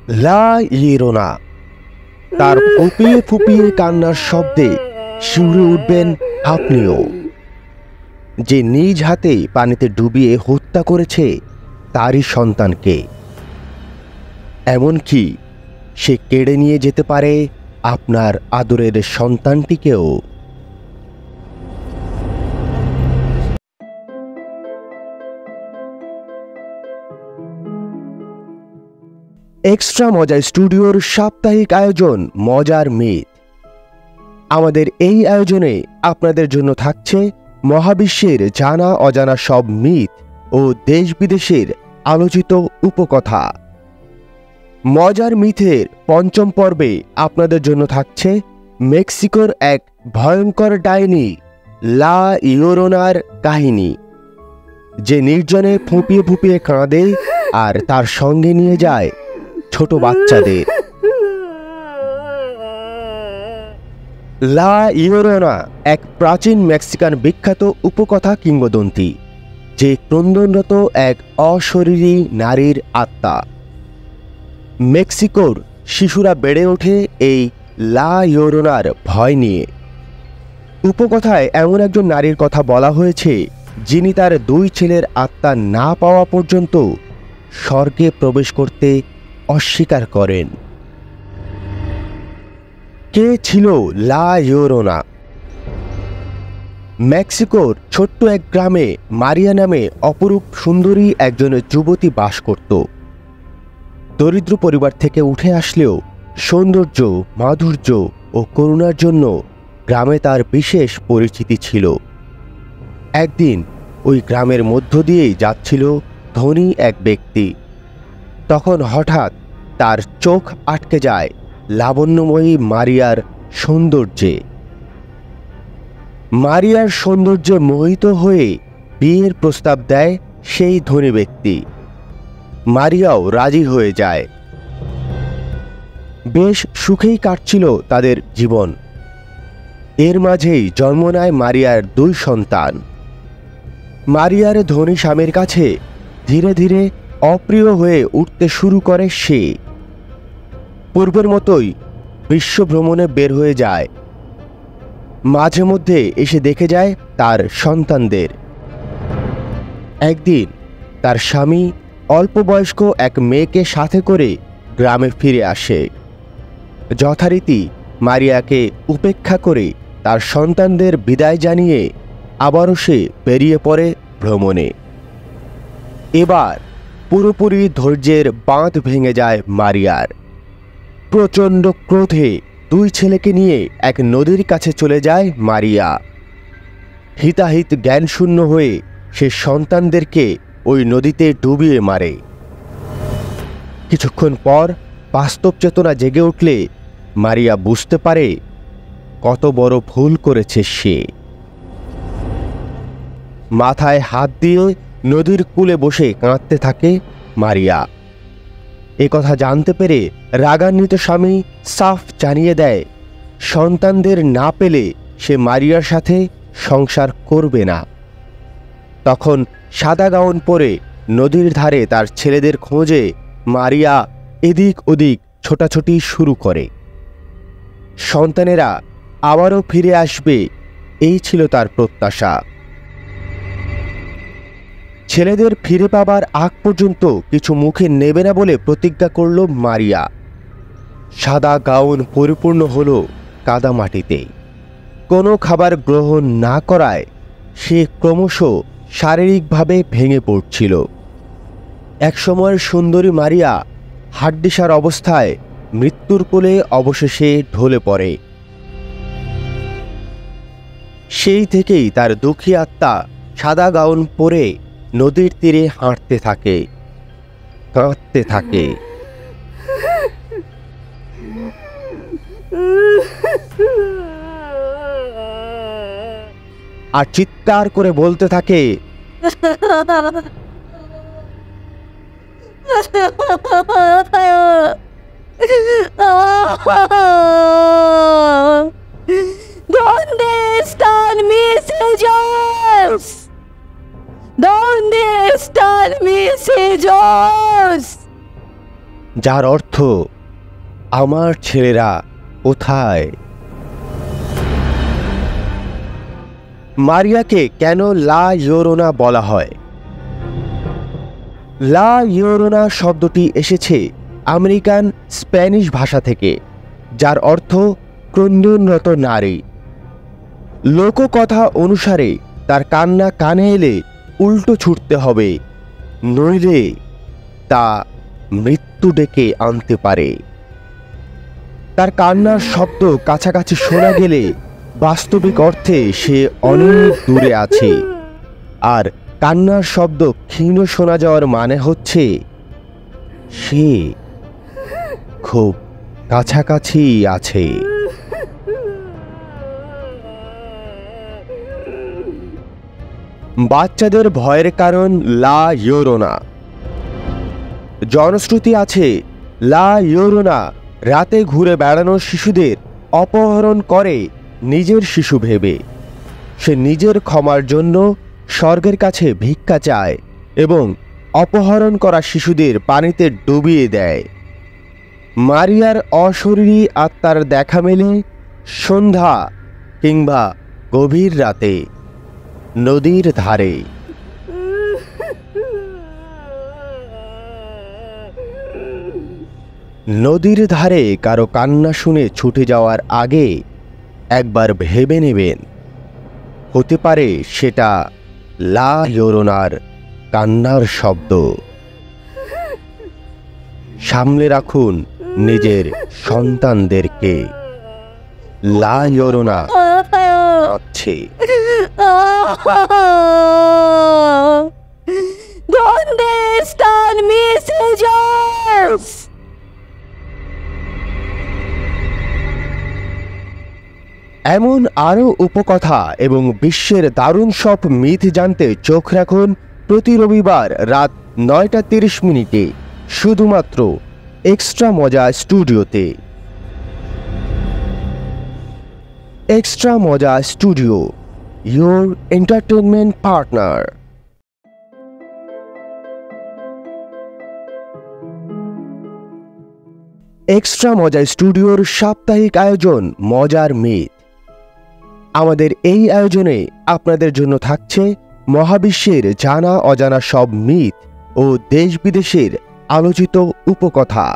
লা ইরোনা। তার ফুপিয়ে ফুপিয়ে কান্নার শব্দে শিউরে উঠবেন আপনিও। যে নিজ হাতে পানিতে ডুবিয়ে হত্যা করেছে তারই সন্তানকে। এমনকি সে কেড়ে নিয়ে যেতে পারে আপনার আদরের সন্তানটিকেও। এক্সট্রা মজা স্টুডিওর সাপ্তাহিক আয়োজন মজার মিথ। আমাদের এই আয়োজনে আপনাদের জন্য থাকছে মহাবিশ্বের জানা অজানা সব মিথ ও দেশ বিদেশের আলোচিত উপকথা। মজার মিথের পঞ্চম পর্বে আপনাদের জন্য থাকছে মেক্সিকোর এক ভয়ঙ্কর ডাইনি লা ইওরোনার কাহিনী, যে নির্জনে ফুঁপিয়ে ফুঁপিয়ে কাঁদে আর তার সঙ্গে নিয়ে যায় ছোট বাচ্চাদের। লা ইওরোনা এক প্রাচীন মেক্সিকান বিখ্যাত উপকথা কিংবদন্তি, যে ক্রন্দনরত এক অশরীরী নারীর আত্মা। মেক্সিকোর শিশুরা বেড়ে ওঠে এই লা ইওরোনার ভয় নিয়ে। উপকথায় এমন একজন নারীর কথা বলা হয়েছে, যিনি তার দুই ছেলের আত্মা না পাওয়া পর্যন্ত স্বর্গে প্রবেশ করতে অস্বীকার করেন। কে ছিল লা ইওরোনা? মেক্সিকোর ছোট্ট এক গ্রামে মারিয়া নামে অপরূপ সুন্দরী একজন যুবতী বাস করত। দরিদ্র পরিবার থেকে উঠে আসলেও সৌন্দর্য, মাধুর্য ও করুণার জন্য গ্রামে তার বিশেষ পরিচিতি ছিল। একদিন ওই গ্রামের মধ্য দিয়েই যাচ্ছিল ধনী এক ব্যক্তি। তখন হঠাৎ তার চোখ আটকে যায় লাবণ্যময়ী মারিয়ার সৌন্দর্যে। মারিয়ার সৌন্দর্যে মোহিত হয়ে বিয়ের প্রস্তাব দেয় সেই ধনী ব্যক্তি। মারিয়াও রাজি হয়ে যায়। বেশ সুখেই কাটছিল তাদের জীবন। এর মাঝেই জন্ম নেয় মারিয়ার দুই সন্তান। মারিয়ার ধনী স্বামীর কাছে ধীরে ধীরে অপ্রিয় হয়ে উঠতে শুরু করে সে। পূর্বের মতোই বিশ্ব ভ্রমণে বের হয়ে যায়। মাঝে মধ্যে এসে দেখে যায় তার সন্তানদের। একদিন তার স্বামী অল্প বয়স্ক এক মেয়েকে সাথে করে গ্রামে ফিরে আসে। যথারীতি মারিয়াকে উপেক্ষা করে তার সন্তানদের বিদায় জানিয়ে আবারও সে বেরিয়ে পড়ে ভ্রমণে। এবার পুরোপুরি ধৈর্যের বাঁধ ভেঙে যায় মারিয়ার। প্রচণ্ড ক্রোধে দুই ছেলেকে নিয়ে এক নদীর কাছে চলে যায় মারিয়া। হিতাহিত জ্ঞানশূন্য হয়ে সে সন্তানদেরকে ওই নদীতে ডুবিয়ে মারে। কিছুক্ষণ পর বাস্তব চেতনা জেগে উঠলে মারিয়া বুঝতে পারে কত বড় ভুল করেছে সে। মাথায় হাত দিয়ে নদীর কূলে বসে কাঁদতে থাকে মারিয়া। এ কথা জানতে পেরে রাগান্বিত স্বামী সাফ জানিয়ে দেয়, সন্তানদের না পেলে সে মারিয়ার সাথে সংসার করবে না। তখন সাদা গাউন পরে নদীর ধারে তার ছেলেদের খোঁজে মারিয়া এদিক ওদিক ছোটাছুটি শুরু করে। সন্তানেরা আবারও ফিরে আসবে, এই ছিল তার প্রত্যাশা। ছেলেদের ফিরে পাবার আগ পর্যন্ত কিছু মুখে নেবে না বলে প্রতিজ্ঞা করল মারিয়া। সাদা গাউন পরিপূর্ণ হল কাদামাটিতে। কোনো খাবার গ্রহণ না করায় সে ক্রমশ শারীরিকভাবে ভেঙে পড়ছিল। একসময়ের সুন্দরী মারিয়া হাড্ডিসার অবস্থায় মৃত্যুর কোলে অবশেষে ঢলে পড়ে। সেই থেকেই তার দুঃখী আত্মা সাদা গাউন পরে নদীর তীরে হাঁটতে থাকে, কাঁদতে থাকে। আর চিৎকার করে বলতে থাকে, ¿Dónde están mis hijos? ¿Dónde están mis hijos? যার অর্থ আমার ছেলেরা কোথায়। মারিয়াকে কেন লা ইয়োরোনা বলা হয়? লা ইয়োরোনা শব্দটি এসেছে আমেরিকান স্প্যানিশ ভাষা থেকে, যার অর্থ ক্রন্দনরত নারী। লোককথা অনুসারে তার কান্না কানে এলে উল্টো ছুটতে হবে, নইলে তা মৃত্যু ডেকে আনতে পারে। তার কান্নার শব্দ কাছাকাছি শোনা গেলে বাস্তবিক অর্থে সে অনেক দূরে আছে, আর কান্নার শব্দ ক্ষীণ শোনা যাওয়ার মানে হচ্ছে সে খুব কাছাকাছি আছে। বাচ্চাদের ভয়ের কারণ লা ইয়োরোনা। জনশ্রুতি আছে লা ইয়োরোনা রাতে ঘুরে বেড়ানো শিশুদের অপহরণ করে নিজের শিশু ভেবে। সে নিজের ক্ষমার জন্য স্বর্গের কাছে ভিক্ষা চায় এবং অপহরণ করা শিশুদের পানিতে ডুবিয়ে দেয়। মারিয়ার অশরীরী আত্মার দেখা মেলে সন্ধ্যা কিংবা গভীর রাতে নদীর ধারে। নদীর ধারে কারো কান্না শুনে ছুটে যাওয়ার আগে একবার ভেবে নেবেন, হতে পারে সেটা লা ইয়োরোনার কান্নার শব্দ। সামলে রাখুন নিজের সন্তানদেরকে। লা ইয়োরোনা আছে। ¿Dónde están mis ellos? এমন আরও উপকথা এবং বিশ্বের দারুণ সব মিথ জানতে চোখ রাখুন প্রতি রবিবার রাত 9:30 শুধুমাত্র এক্সট্রা মজা স্টুডিওতে। এক্সট্রা মজা studio, your entertainment partner। Extra মজা স্টুডিওর সাপ্তাহিক আয়োজন মজার মিথ। আমাদের এই আয়োজনে আপনাদের জন্য থাকছে মহাবিশ্বের জানা অজানা সব মিথ ও দেশ বিদেশের আলোচিত উপকথা।